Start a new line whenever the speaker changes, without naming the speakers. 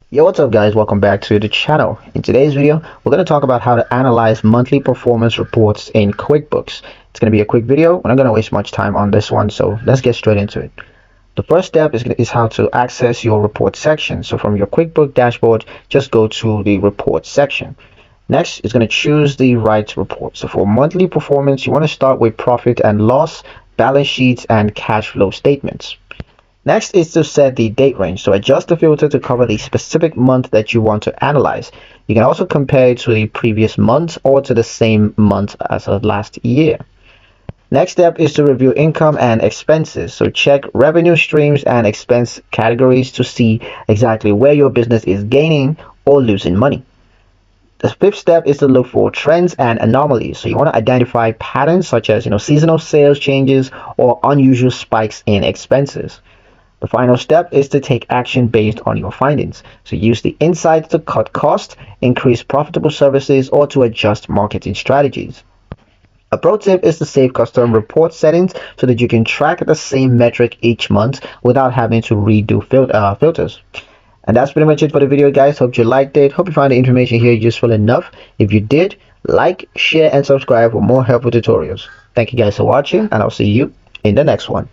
Yo, what's up guys? Welcome back to the channel. In today's video, we're going to talk about how to analyze monthly performance reports in QuickBooks. It's going to be a quick video. We're not going to waste much time on this one, so let's get straight into it. The first step is how to access your report section. So from your QuickBooks dashboard, just go to the report section. Next, it's going to choose the right report. So for monthly performance, you want to start with profit and loss, balance sheets, and cash flow statements. Next is to set the date range. So adjust the filter to cover the specific month that you want to analyze. You can also compare it to the previous month or to the same month as of last year. Next step is to review income and expenses. So check revenue streams and expense categories to see exactly where your business is gaining or losing money. The fifth step is to look for trends and anomalies. So you want to identify patterns such as seasonal sales changes or unusual spikes in expenses. The final step is to take action based on your findings. So use the insights to cut costs, increase profitable services, or to adjust marketing strategies. A pro tip is to save custom report settings so that you can track the same metric each month without having to redo filters. And that's pretty much it for the video, guys. Hope you liked it. Hope you found the information here useful enough. If you did, like, share, and subscribe for more helpful tutorials. Thank you guys for watching, and I'll see you in the next one.